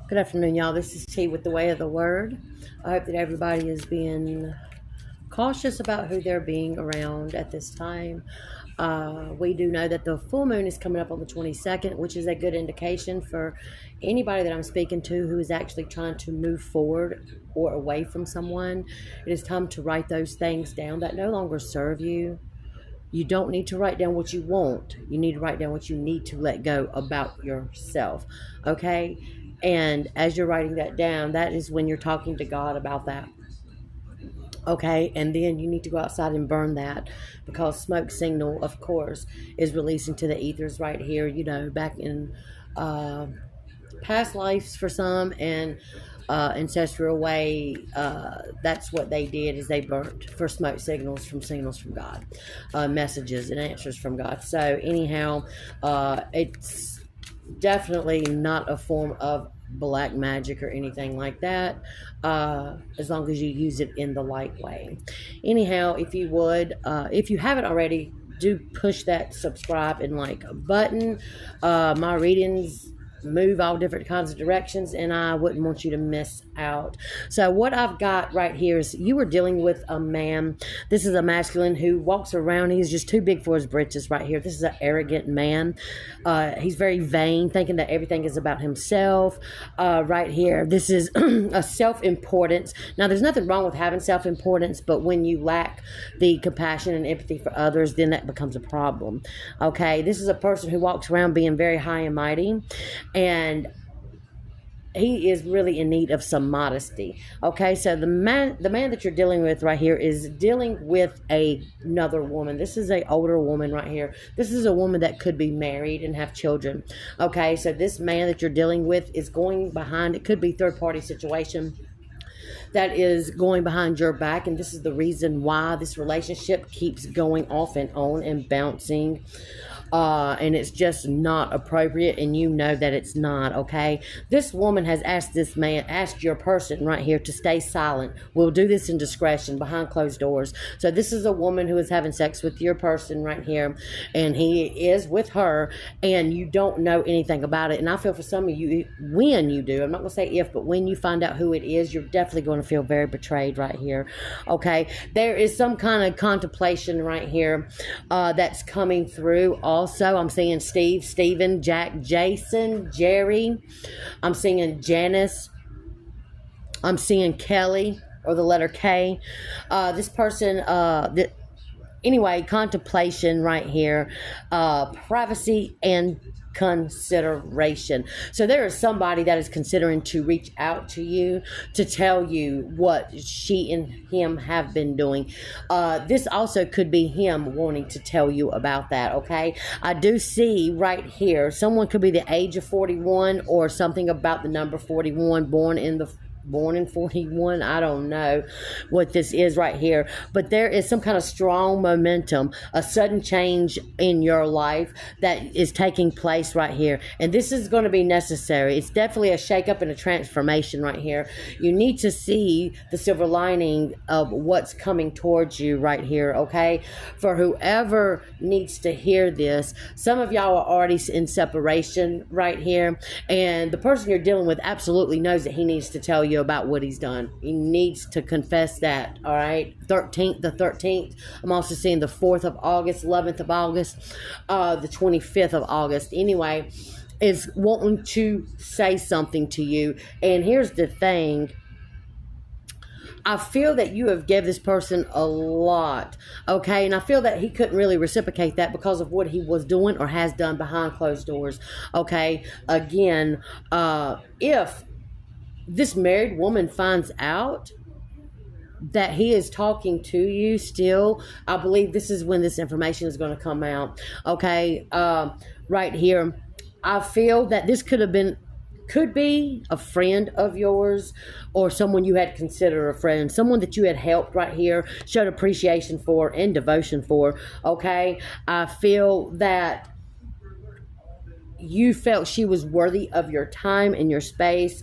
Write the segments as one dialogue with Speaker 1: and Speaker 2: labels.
Speaker 1: Good afternoon, y'all. This is T with the Way of the Word. I hope that everybody is being cautious about who they're being around at this time. We do know that the full moon is coming up on the 22nd, which is a good indication for anybody that I'm speaking to who is actually trying to move forward or away from someone. It is time to write those things down that no longer serve you. You don't need to write down what you want. You need to write down what you need to let go about yourself. Okay? And as you're writing that down, that is when you're talking to God about that. Okay? And then you need to go outside and burn that because smoke signal, of course, is releasing to the ethers right here, back in uh, past lives for some and ancestral way. That's what they did, is they burnt for smoke signals from God, messages and answers from God. So anyhow, it's definitely not a form of black magic or anything like that, as long as you use it in the light way. Anyhow, if you would, if you haven't already, do push that subscribe and like button. My readings move all different kinds of directions, and I wouldn't want you to miss out. So what I've got right here is you are dealing with a man. This is a masculine who walks around. He's just too big for his britches right here. This is an arrogant man. He's very vain, thinking that everything is about himself. Right here, this is a self-importance. Now, there's nothing wrong with having self-importance, but when you lack the compassion and empathy for others, then that becomes a problem. Okay, this is a person who walks around being very high and mighty, and he is really in need of some modesty. Okay, so the man that you're dealing with right here is dealing with another woman. This is a older woman right here. This is a woman that could be married and have children. Okay, so this man that you're dealing with is going behind. It could be third party situation that is going behind your back, and this is the reason why this relationship keeps going off and on and bouncing. And it's just not appropriate, and you know that it's not. Okay, this woman has asked your person right here to stay silent. We'll do this in discretion behind closed doors. So this is a woman who is having sex with your person right here, and he is with her, and you don't know anything about it. And I feel for some of you, when you do, I'm not going to say if, but when you find out who it is, you're definitely going to feel very betrayed right here. Okay, there is some kind of contemplation right here that's coming through. Also, I'm seeing Steve, Stephen, Jack, Jason, Jerry. I'm seeing Janice. I'm seeing Kelly, or the letter K. This person, anyway, contemplation right here, privacy and consideration. So there is somebody that is considering to reach out to you to tell you what she and him have been doing. This also could be him wanting to tell you about that. Okay, I do see right here someone could be the age of 41 or something about the number 41, born in 41. I don't know what this is right here, but there is some kind of strong momentum, a sudden change in your life that is taking place right here, and this is going to be necessary. It's definitely a shakeup and a transformation right here. You need to see the silver lining of what's coming towards you right here. Okay, for whoever needs to hear this, some of y'all are already in separation right here, and the person you're dealing with absolutely knows that he needs to tell you about what he's done. He needs to confess that. All right, the 13th. I'm also seeing the 4th of August, 11th of August, the 25th of August. Anyway, is wanting to say something to you. And here's the thing. I feel that you have gave this person a lot, okay? And I feel that he couldn't really reciprocate that because of what he was doing or has done behind closed doors, okay? Again, if this married woman finds out that he is talking to you still, I believe this is when this information is going to come out. Okay, right here, I feel that this could be a friend of yours, or someone you had considered a friend, someone that you had helped right here, showed appreciation for and devotion for. Okay, I feel that you felt she was worthy of your time and your space.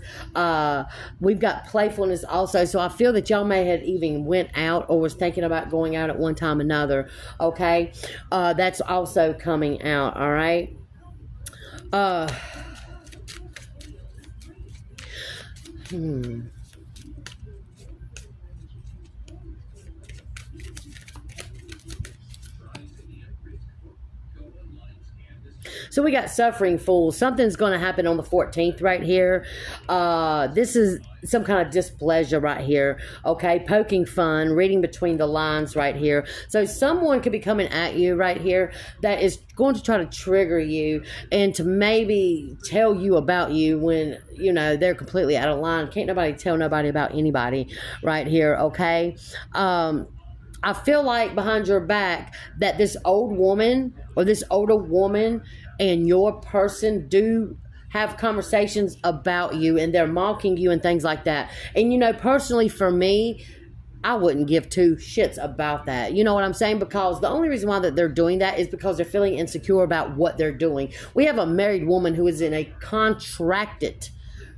Speaker 1: We've got playfulness also, so I feel that y'all may have even went out or was thinking about going out at one time or another. Okay, that's also coming out. All right. Hmm. So we got suffering fools. Something's going to happen on the 14th right here. This is some kind of displeasure right here. Okay, poking fun, reading between the lines right here. So someone could be coming at you right here that is going to try to trigger you and to maybe tell you about you when, you know, they're completely out of line. Can't nobody tell nobody about anybody right here, okay? I feel like behind your back that this old woman or this older woman and your person do have conversations about you and they're mocking you and things like that. And, you know, personally for me, I wouldn't give two shits about that. You know what I'm saying? Because the only reason why that they're doing that is because they're feeling insecure about what they're doing. We have a married woman who is in a contracted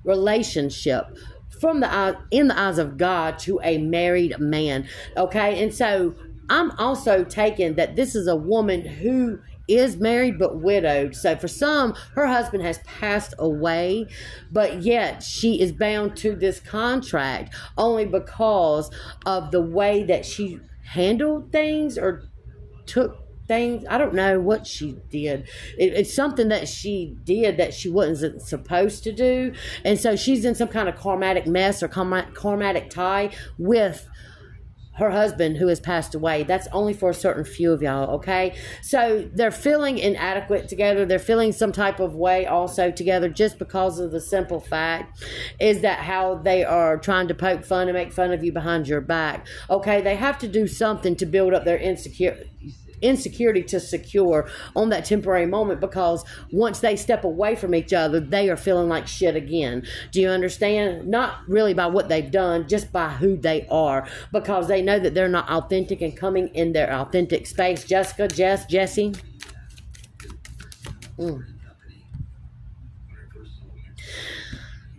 Speaker 1: relationship from the eye, in the eyes of God, to a married man. Okay, and so I'm also taking that this is a woman who is married but widowed. So for some, her husband has passed away, but yet she is bound to this contract only because of the way that she handled things or took things. I don't know what she did. It's something that she did that she wasn't supposed to do. And so she's in some kind of karmatic mess or karmatic tie with her husband who has passed away. That's only for a certain few of y'all, okay? So they're feeling inadequate together. They're feeling some type of way also together just because of the simple fact is that how they are trying to poke fun and make fun of you behind your back. Okay, they have to do something to build up their insecurity to secure on that temporary moment, because once they step away from each other, they are feeling like shit again. Do you understand? Not really by what they've done, just by who they are, because they know that they're not authentic and coming in their authentic space. Jessica, Jesse.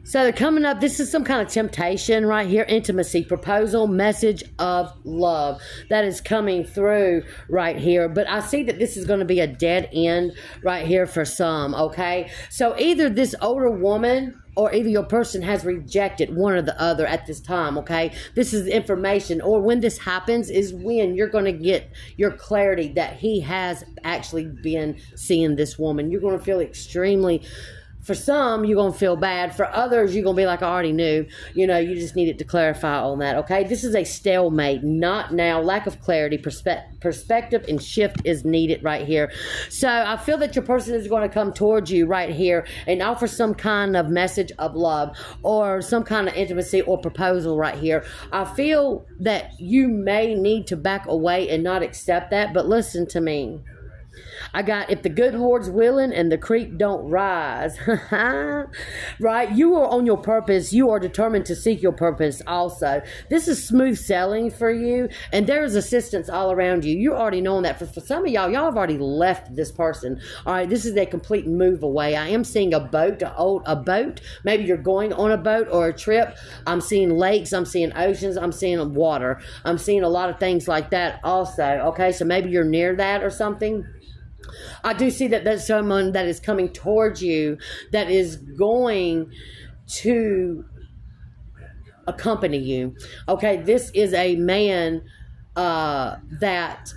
Speaker 1: So they're coming up. This is some kind of temptation right here. Intimacy, proposal, message of love that is coming through right here. But I see that this is going to be a dead end right here for some, okay? So either this older woman or either your person has rejected one or the other at this time, okay? This is information, or when this happens is when you're going to get your clarity that he has actually been seeing this woman. You're going to feel extremely... For some, you're going to feel bad. For others, you're going to be like, I already knew. You know, you just needed to clarify on that, okay? This is a stalemate, not now. Lack of clarity, perspective, and shift is needed right here. So I feel that your person is going to come towards you right here and offer some kind of message of love or some kind of intimacy or proposal right here. I feel that you may need to back away and not accept that, but listen to me. I got, if the good Lord's willing and the creek don't rise. Right? You are on your purpose. You are determined to seek your purpose also. This is smooth sailing for you, and there is assistance all around you. You're already knowing that. For some of y'all have already left this person. All right, this is a complete move away. I am seeing a boat, a boat. Maybe you're going on a boat or a trip. I'm seeing lakes. I'm seeing oceans. I'm seeing water. I'm seeing a lot of things like that also. Okay, so maybe you're near that or something. I do see that there's someone that is coming towards you that is going to accompany you. Okay, this is a man that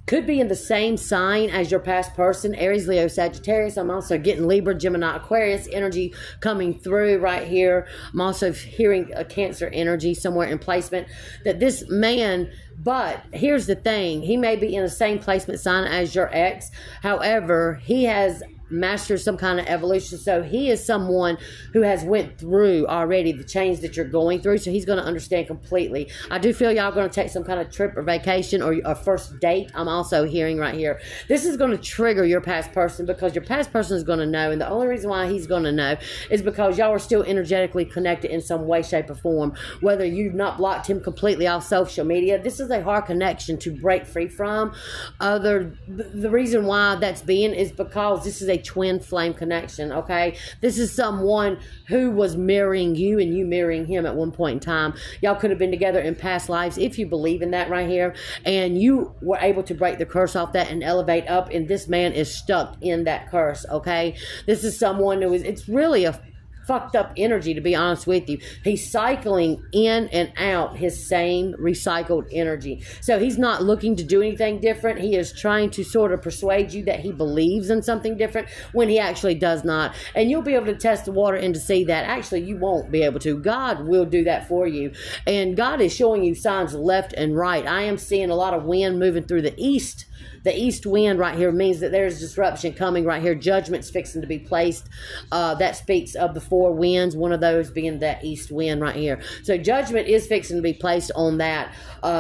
Speaker 1: could be in the same sign as your past person, Aries, Leo, Sagittarius. I'm also getting Libra, Gemini, Aquarius energy coming through right here. I'm also hearing a Cancer energy somewhere in placement. That this man, but here's the thing, he may be in the same placement sign as your ex. However, he has master some kind of evolution, so he is someone who has went through already the change that you're going through, so he's going to understand completely. I do feel y'all going to take some kind of trip or vacation or a first date. I'm also hearing right here this is going to trigger your past person, because your past person is going to know, and the only reason why he's going to know is because y'all are still energetically connected in some way, shape, or form. Whether you've not blocked him completely off social media, this is a hard connection to break free from. The reason why that's being is because this is a twin flame connection, okay? This is someone who was mirroring you and you mirroring him at one point in time. Y'all could have been together in past lives, if you believe in that right here, and you were able to break the curse off that and elevate up, and this man is stuck in that curse, okay? This is someone who is, it's really a fucked up energy, to be honest with you. He's cycling in and out his same recycled energy. So he's not looking to do anything different. He is trying to sort of persuade you that he believes in something different when he actually does not. And you'll be able to test the water and to see that actually you won't be able to. God will do that for you. And God is showing you signs left and right. I am seeing a lot of wind moving through the east. The east wind right here means that there's disruption coming right here. Judgment's fixing to be placed. That speaks of the four winds, one of those being that east wind right here. So judgment is fixing to be placed on that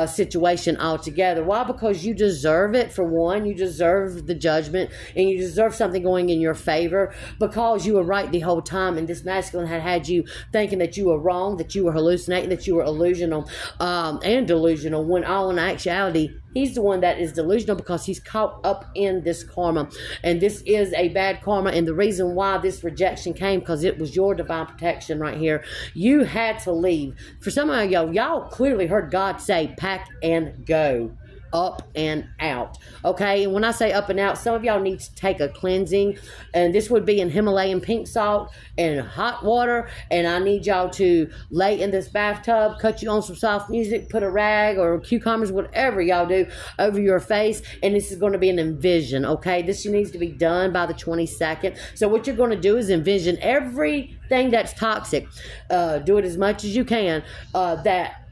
Speaker 1: situation altogether. Why? Because you deserve it, for one. You deserve the judgment, and you deserve something going in your favor because you were right the whole time, and this masculine had you thinking that you were wrong, that you were hallucinating, that you were illusional and delusional, when all in actuality, he's the one that is delusional because he's caught up in this karma. And this is a bad karma. And the reason why this rejection came, because it was your divine protection right here. You had to leave. For some of y'all clearly heard God say, pack and go. Up and out. Okay, and when I say up and out, some of y'all need to take a cleansing, and this would be in Himalayan pink salt and hot water, and I need y'all to lay in this bathtub, cut you on some soft music, put a rag or cucumbers, whatever y'all do, over your face, and this is going to be an envision. Okay, this needs to be done by the 22nd. So what you're going to do is envision everything that's toxic. Do it as much as you can, that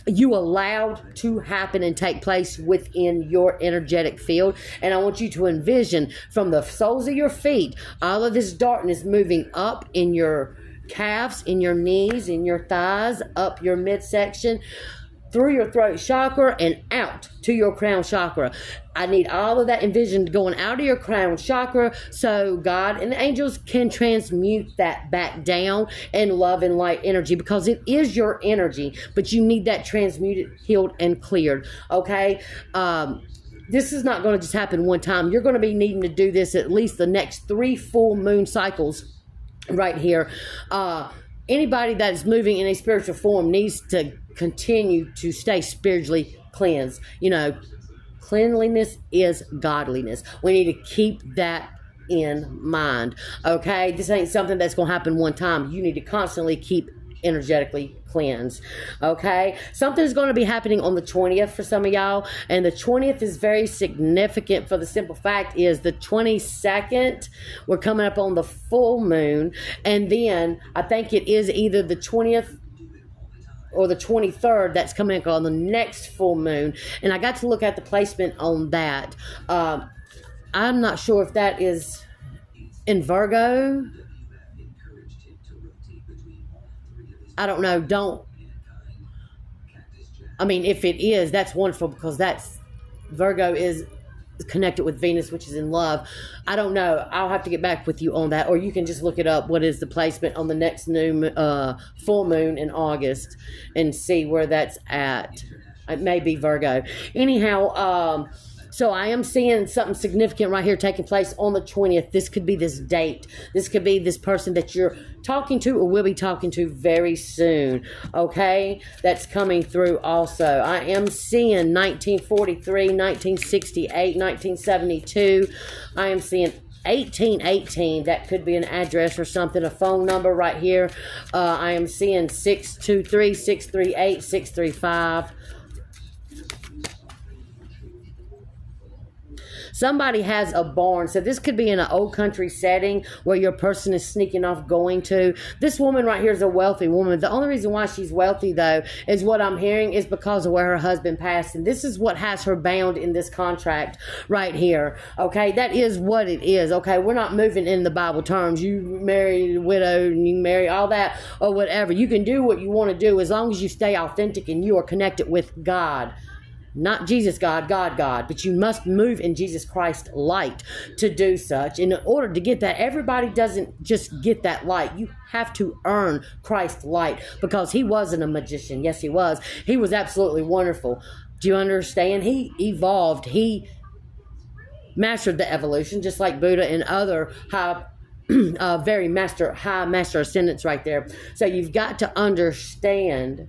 Speaker 1: you allowed to happen and take place within your energetic field. And I want you to envision from the soles of your feet, all of this darkness moving up in your calves, in your knees, in your thighs, up your midsection, through your throat chakra and out to your crown chakra. I need all of that envisioned going out of your crown chakra so God and the angels can transmute that back down in love and light energy, because it is your energy, but you need that transmuted, healed, and cleared. Okay? This is not going to just happen one time. You're going to be needing to do this at least the next 3 full moon cycles right here. Anybody that is moving in a spiritual form needs to continue to stay spiritually cleansed. You know, cleanliness is godliness. We need to keep that in mind. Okay? This ain't something that's going to happen one time. You need to constantly keep energetically cleansed. Okay? Something's going to be happening on the 20th for some of y'all, and the 20th is very significant for the simple fact is the 22nd, we're coming up on the full moon, and then I think it is either the 20th or the 23rd that's coming up on the next full moon, and I got to look at the placement on that. I'm not sure if that is in Virgo. I don't know. I mean, if it is, that's wonderful, because that's Virgo is connected with Venus, which is in love. I don't know. I'll have to get back with you on that, or you can just look it up. What is the placement on the next new full moon in August, and see where that's at. It may be Virgo. Anyhow, so I am seeing something significant right here taking place on the 20th. This could be this date. This could be this person that you're talking to or will be talking to very soon. Okay? That's coming through also. I am seeing 1943, 1968, 1972. I am seeing 1818. That could be an address or something, a phone number right here. I am seeing 623, 638, 635. Somebody has a barn. So this could be in an old country setting where your person is sneaking off going to. This woman right here is a wealthy woman. The only reason why she's wealthy, though, is what I'm hearing is because of where her husband passed. And this is what has her bound in this contract right here. Okay, that is what it is. Okay, we're not moving in the Bible terms. You marry a widow and you marry all that or whatever. You can do what you want to do as long as you stay authentic and you are connected with God. Not Jesus God, God, but you must move in Jesus Christ light to do such. And in order to get that, everybody doesn't just get that light. You have to earn Christ's light, because he wasn't a magician. Yes, he was. He was absolutely wonderful. Do you understand? He evolved. He mastered the evolution, just like Buddha and other high master ascendants right there. So you've got to understand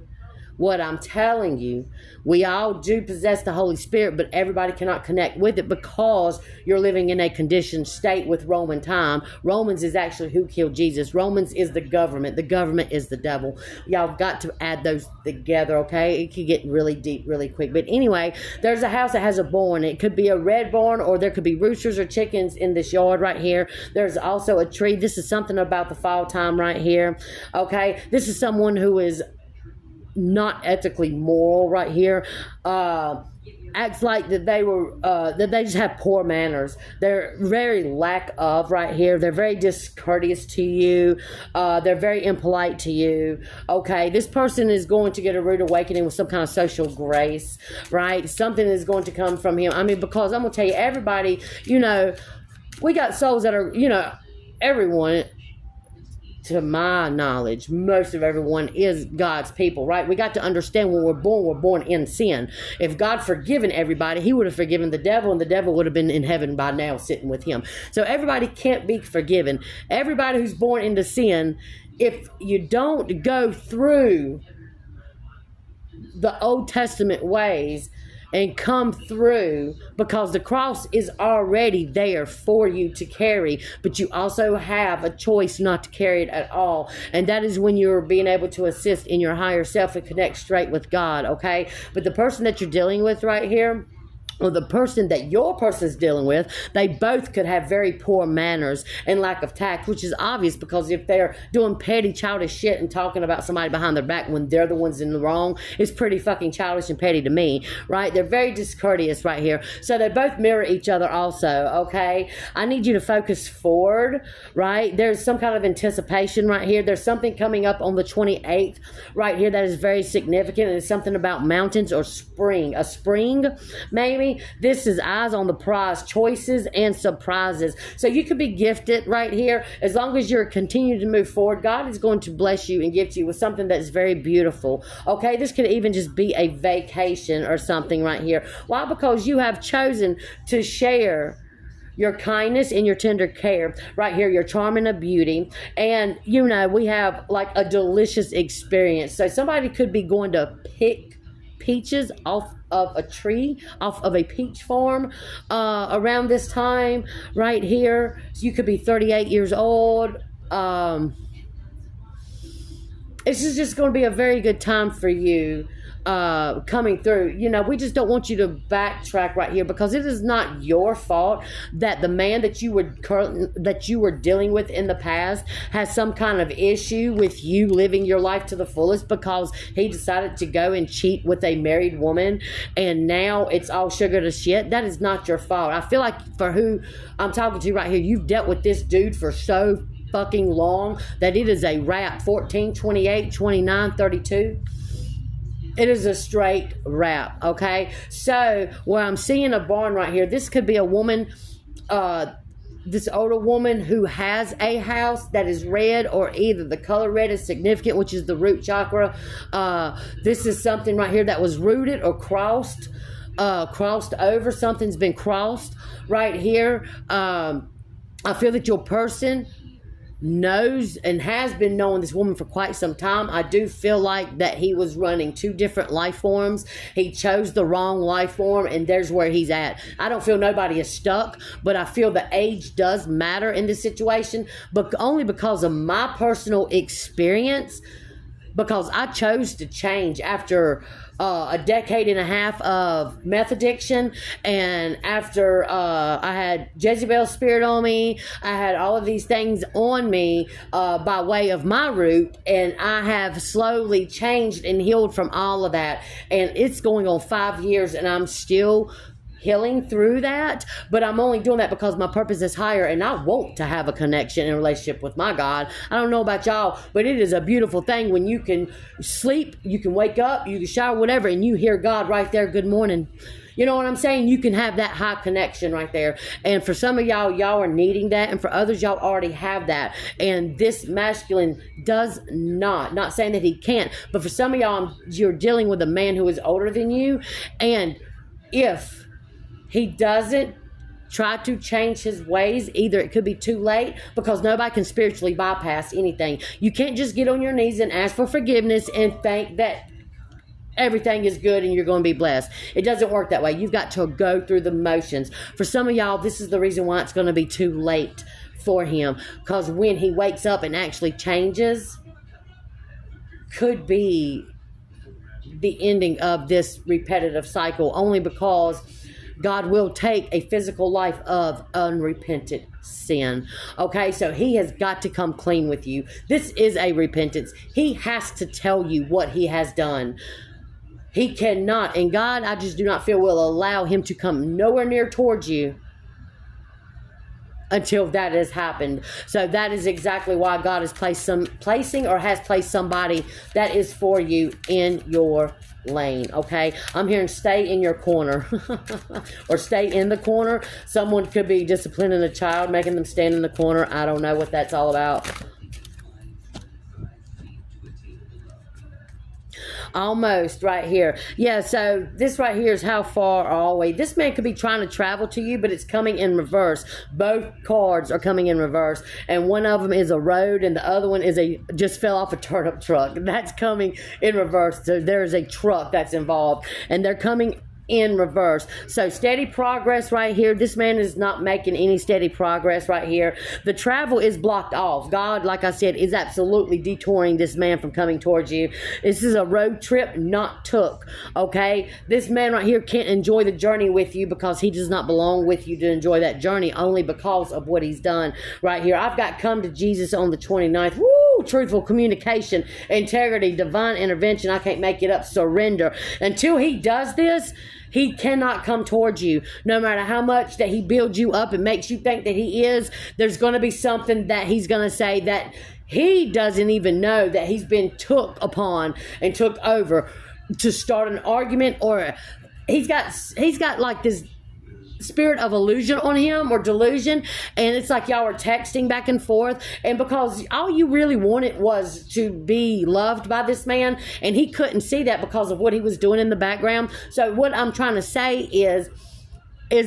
Speaker 1: what I'm telling you. We all do possess the Holy Spirit, but everybody cannot connect with it because you're living in a conditioned state with Roman time. Romans is actually who killed Jesus. Romans is the government. The government is the devil. Y'all got to add those together, okay? It could get really deep really quick. But anyway, there's a house that has a barn. It could be a red barn, or there could be roosters or chickens in this yard right here. There's also a tree. This is something about the fall time right here, okay? This is someone who is not ethically moral right here. Acts like that they were that they just have poor manners. They're very lack of right here. They're very discourteous to you. They're very impolite to you. Okay, this person is going to get a rude awakening with some kind of social grace, right? Something is going to come from him. I mean, because I'm gonna tell you, everybody, we got souls that are, everyone, to my knowledge, most of everyone is God's people, right? We got to understand when we're born in sin. If God forgiven everybody, he would have forgiven the devil, and the devil would have been in heaven by now sitting with him. So everybody can't be forgiven. Everybody who's born into sin, if you don't go through the Old Testament ways and come through, because the cross is already there for you to carry, but you also have a choice not to carry it at all, and that is when you're being able to assist in your higher self and connect straight with God, okay? But the person that you're dealing with right here, or the person that your person is dealing with, they both could have very poor manners and lack of tact, which is obvious because if they're doing petty, childish shit and talking about somebody behind their back when they're the ones in the wrong, it's pretty fucking childish and petty to me, right? They're very discourteous right here. So they both mirror each other also, okay? I need you to focus forward, right? There's some kind of anticipation right here. There's something coming up on the 28th right here that is very significant, and it's something about mountains or spring. A spring, maybe. This is eyes on the prize, choices and surprises. So you could be gifted right here. As long as you're continuing to move forward, God is going to bless you and gift you with something that's very beautiful. Okay, this could even just be a vacation or something right here. Why? Because you have chosen to share your kindness and your tender care right here, your charm and a beauty. And we have like a delicious experience. So somebody could be going to pick peaches off of a tree, off of a peach farm around this time right here. So you could be 38 years old. This is just going to be a very good time for you coming through. We just don't want you to backtrack right here, because it is not your fault that the man that you were dealing with in the past has some kind of issue with you living your life to the fullest, because he decided to go and cheat with a married woman and now it's all sugar to shit. That is not your fault. I feel like for who I'm talking to right here, you've dealt with this dude for so fucking long that it is a wrap. 14, 28, 29, 32. It is a straight wrap, okay? So, where I'm seeing a barn right here, this could be a woman, this older woman who has a house that is red, or either the color red is significant, which is the root chakra. This is something right here that was rooted or crossed over. Something's been crossed right here. I feel that your person knows and has been knowing this woman for quite some time. I do feel like that he was running two different life forms. He chose the wrong life form, and there's where he's at. I don't feel nobody is stuck, but I feel the age does matter in this situation, but only because of my personal experience, because I chose to change after a decade and a half of meth addiction, and after I had Jezebel's spirit on me, I had all of these things on me by way of my root, and I have slowly changed and healed from all of that, and it's going on 5 years, and I'm still healing through that, but I'm only doing that because my purpose is higher, and I want to have a connection and relationship with my God. I don't know about y'all, but it is a beautiful thing when you can sleep, you can wake up, you can shower, whatever, and you hear God right there, good morning. You know what I'm saying? You can have that high connection right there. And for some of y'all are needing that, and for others, y'all already have that. And this masculine does not saying that he can't, but for some of y'all, you're dealing with a man who is older than you, and if he doesn't try to change his ways, either it could be too late, because nobody can spiritually bypass anything. You can't just get on your knees and ask for forgiveness and think that everything is good and you're going to be blessed. It doesn't work that way. You've got to go through the motions. For some of y'all, this is the reason why it's going to be too late for him. Because when he wakes up and actually changes, could be the ending of this repetitive cycle, only because God will take a physical life of unrepented sin. Okay, so he has got to come clean with you. This is a repentance. He has to tell you what he has done. He cannot, and God, I just do not feel, will allow him to come nowhere near towards you until that has happened. So that is exactly why God has placed somebody that is for you in your lane. Okay, I'm hearing stay in your corner or stay in the corner. Someone could be disciplining a child, making them stand in the corner. I don't know what that's all about. Almost right here. Yeah, so this right here is how far away. This man could be trying to travel to you, but it's coming in reverse. Both cards are coming in reverse. And one of them is a road and the other one is just fell off a turnip truck. That's coming in reverse. So there's a truck that's involved. And they're coming in reverse. So steady progress right here. This man is not making any steady progress right here. The travel is blocked off. God, like I said, is absolutely detouring this man from coming towards you. This is a road trip not took. Okay, this man right here can't enjoy the journey with you because he does not belong with you to enjoy that journey, only because of what he's done right here. I've got come to Jesus on the 29th. Woo! Truthful communication, integrity, divine intervention. I can't make it up. Surrender. Until he does this, he cannot come towards you. No matter how much that he builds you up and makes you think that he is, there's going to be something that he's going to say that he doesn't even know that he's been took upon and took over to start an argument, or he's got like this spirit of illusion on him, or delusion, and it's like y'all are texting back and forth, and because all you really wanted was to be loved by this man, and he couldn't see that because of what he was doing in the background. So what I'm trying to say is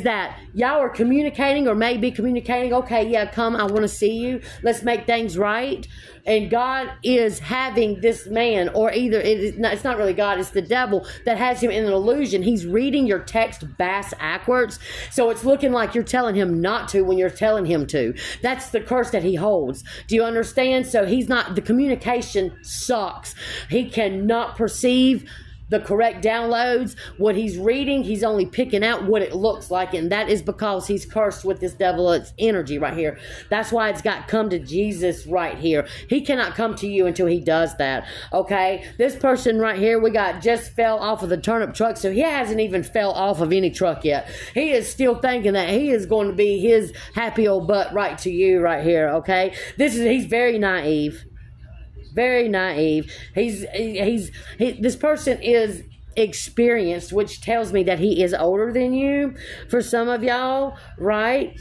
Speaker 1: that y'all are communicating, or may be communicating, okay, yeah, come, I want to see you, let's make things right. And God is having this man, or either it's not really God, it's the devil that has him in an illusion. He's reading your text backwards, so it's looking like you're telling him not to when you're telling him to. That's the curse that he holds. Do you understand? So the communication sucks. He cannot perceive the correct downloads. What he's reading, he's only picking out what it looks like, and that is because he's cursed with this devil's energy right here. That's why it's got come to Jesus right here. He cannot come to you until he does that. Okay, this person right here, we got just fell off of the turnip truck, so he hasn't even fell off of any truck yet. He is still thinking that he is going to be his happy old butt right to you right here. Okay, he's very naive. Very naive. This person is experienced, which tells me that he is older than you. For some of y'all, right?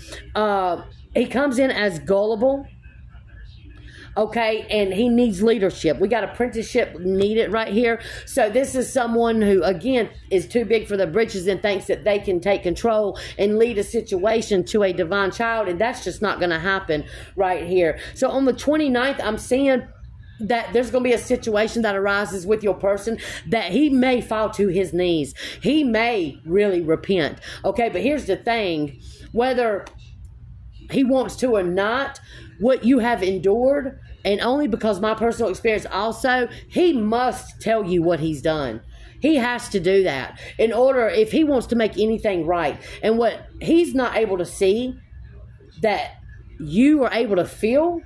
Speaker 1: He comes in as gullible. Okay, and he needs leadership. We got apprenticeship needed right here. So this is someone who, again, is too big for the britches and thinks that they can take control and lead a situation to a divine child, and that's just not going to happen right here. So on the 29th, I'm seeing that there's going to be a situation that arises with your person that he may fall to his knees. He may really repent. Okay, but here's the thing. Whether he wants to or not, what you have endured, and only because my personal experience also, he must tell you what he's done. He has to do that in order, if he wants to make anything right. And what he's not able to see, that you are able to feel,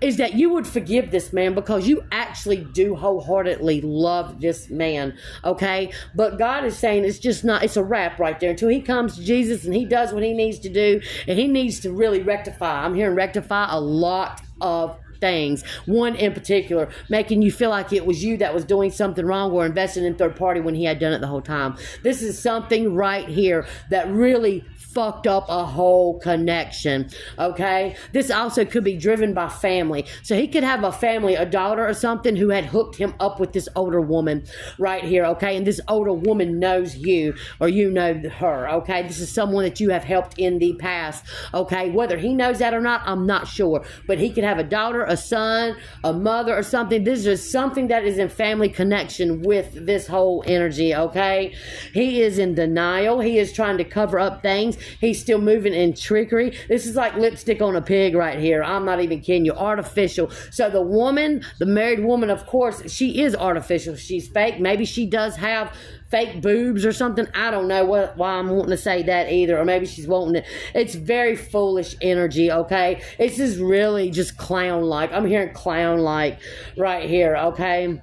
Speaker 1: is that you would forgive this man because you actually do wholeheartedly love this man, okay? But God is saying it's a wrap right there until he comes to Jesus and he does what he needs to do, and he needs to really rectify. I'm hearing rectify a lot of things. One in particular, making you feel like it was you that was doing something wrong or investing in third party when he had done it the whole time. This is something right here that really fucked up a whole connection, okay? This also could be driven by family. So he could have a family, a daughter or something, who had hooked him up with this older woman right here, okay? And this older woman knows you, or you know her, okay? This is someone that you have helped in the past, okay? Whether he knows that or not, I'm not sure. But he could have a daughter, a son, a mother, or something. This is just something that is in family connection with this whole energy, okay? He is in denial. He is trying to cover up things. He's still moving in trickery. This is like lipstick on a pig right here. I'm not even kidding you. Artificial. So the woman, the married woman, of course, she is artificial. She's fake. Maybe she does have fake boobs or something. I don't know why I'm wanting to say that either. Or maybe she's wanting it. It's very foolish energy, okay? This is really just clown-like. I'm hearing clown-like right here, okay?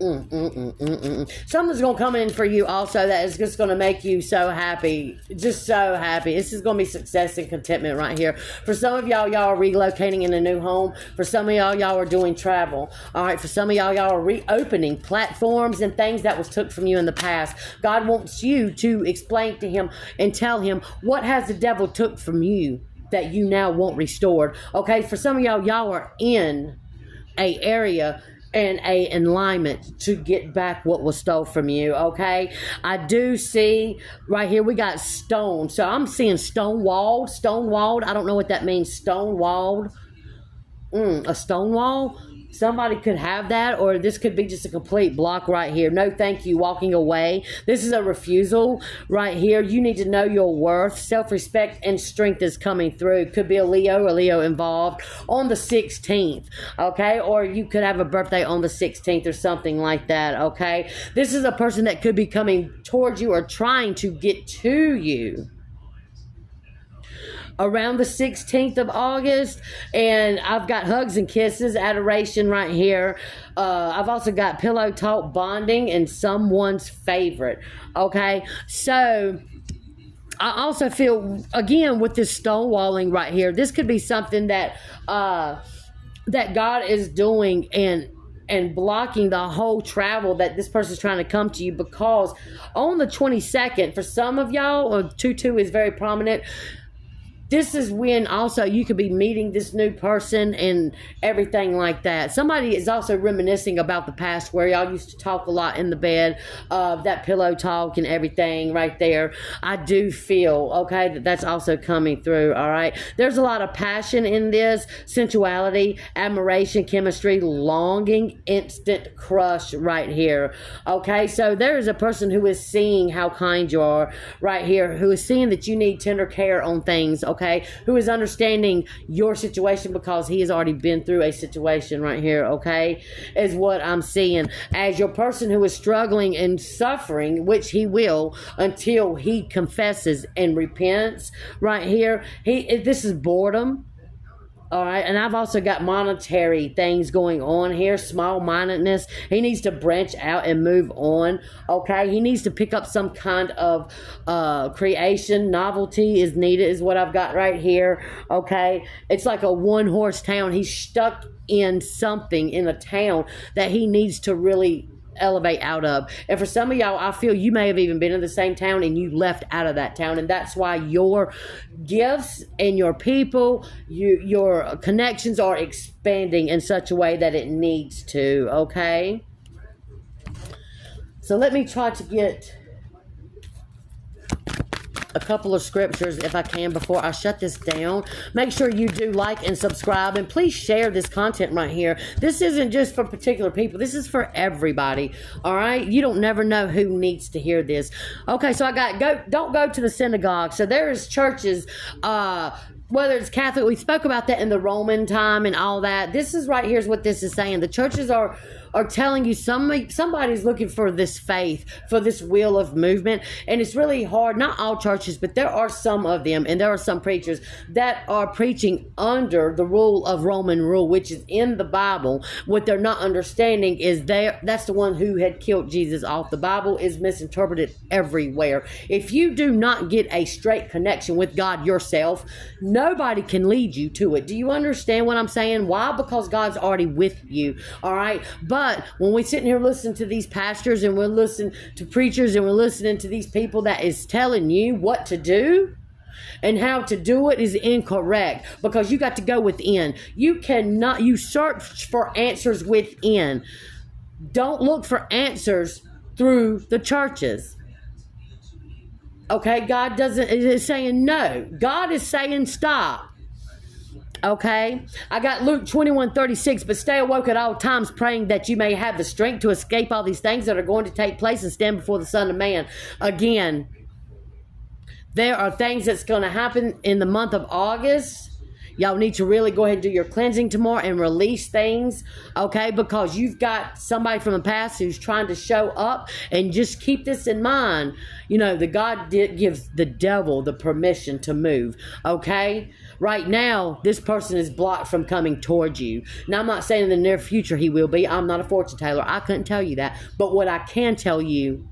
Speaker 1: Something's going to come in for you also that is just going to make you so happy. Just so happy. This is going to be success and contentment right here. For some of y'all are relocating in a new home. For some of y'all are doing travel. All right. For some of y'all are reopening platforms and things that was took from you in the past. God wants you to explain to him and tell him what has the devil took from you that you now want restored. Okay. For some of y'all are in a area and a alignment to get back what was stole from you, okay? I do see right here we got stone. So I'm seeing stone-walled. I don't know what that means, stone-walled. A stone wall? Somebody could have that, or this could be just a complete block right here. No thank you, walking away. This is a refusal right here. You need to know your worth. Self-respect and strength is coming through. Could be a Leo involved on the 16th, okay? Or you could have a birthday on the 16th or something like that, okay? This is a person that could be coming towards you or trying to get to you around the 16th of August, and I've got hugs and kisses, adoration right here. I've also got pillow talk, bonding, and someone's favorite. Okay, so I also feel again with this stonewalling right here. This could be something that that God is doing and blocking the whole travel that this person's trying to come to you, because on the 22nd, for some of y'all, 2-2 is very prominent. This is when also you could be meeting this new person and everything like that. Somebody is also reminiscing about the past where y'all used to talk a lot in the bed, that pillow talk and everything right there. I do feel, okay, that's also coming through, all right? There's a lot of passion in this, sensuality, admiration, chemistry, longing, instant crush right here, okay? So there is a person who is seeing how kind you are right here, who is seeing that you need tender care on things, okay? Who is understanding your situation because he has already been through a situation right here, okay? Is what I'm seeing. As your person who is struggling and suffering, which he will until he confesses and repents right here. This is boredom. All right, and I've also got monetary things going on here, small-mindedness. He needs to branch out and move on, okay? He needs to pick up some kind of creation. Novelty is needed is what I've got right here, okay? It's like a one-horse town. He's stuck in something in a town that he needs to really elevate out of. And for some of y'all, I feel you may have even been in the same town and you left out of that town, and that's why your gifts and your people, your connections are expanding in such a way that it needs to, okay? So let me try to get a couple of scriptures if I can before I shut this down. Make sure you do like and subscribe, and please share this content right here. This isn't just for particular people. This is for everybody. All right? You don't never know who needs to hear this. Okay, so I got don't go to the synagogue. So there is churches, whether it's Catholic, we spoke about that in the Roman time and all that. This is right here's what this is saying. The churches are telling you somebody's looking for this faith, for this wheel of movement, and it's really hard. Not all churches, but there are some of them, and there are some preachers that are preaching under the rule of Roman rule, which is in the Bible. What they're not understanding is that's the one who had killed Jesus off. The Bible is misinterpreted everywhere. If you do not get a straight connection with God yourself, nobody can lead you to it. Do you understand what I'm saying? Why? Because God's already with you, all right? But when we sit in here listening to these pastors and we're listening to preachers and we're listening to these people that is telling you what to do and how to do it is incorrect, because you got to go within. You search for answers within. Don't look for answers through the churches. Okay, God is saying no. God is saying stop. Okay, I got Luke 21:36. But stay awoke at all times, praying that you may have the strength to escape all these things that are going to take place and stand before the Son of Man. Again, there are things that's going to happen in the month of August. Y'all need to really go ahead and do your cleansing tomorrow and release things, okay? Because you've got somebody from the past who's trying to show up. And just keep this in mind. You know, that God gives the devil the permission to move, okay? Right now, this person is blocked from coming towards you. Now, I'm not saying in the near future he will be. I'm not a fortune teller. I couldn't tell you that. But what I can tell you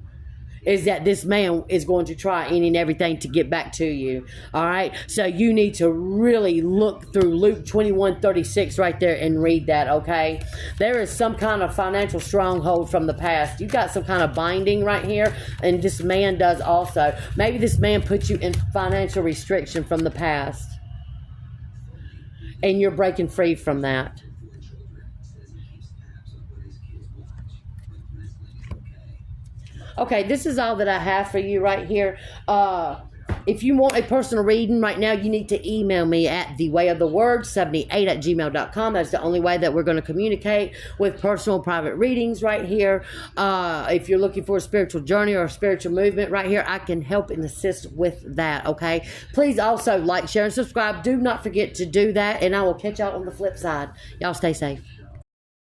Speaker 1: is that this man is going to try any and everything to get back to you. All right? So you need to really look through Luke 21:36 right there and read that, okay? There is some kind of financial stronghold from the past. You got some kind of binding right here, and this man does also. Maybe this man put you in financial restriction from the past, and you're breaking free from that. Okay, this is all that I have for you right here. If you want a personal reading right now, you need to email me at thewayoftheword78@gmail.com. That's the only way that we're going to communicate with personal private readings right here. If you're looking for a spiritual journey or a spiritual movement right here, I can help and assist with that, okay? Please also like, share, and subscribe. Do not forget to do that, and I will catch y'all on the flip side. Y'all stay safe.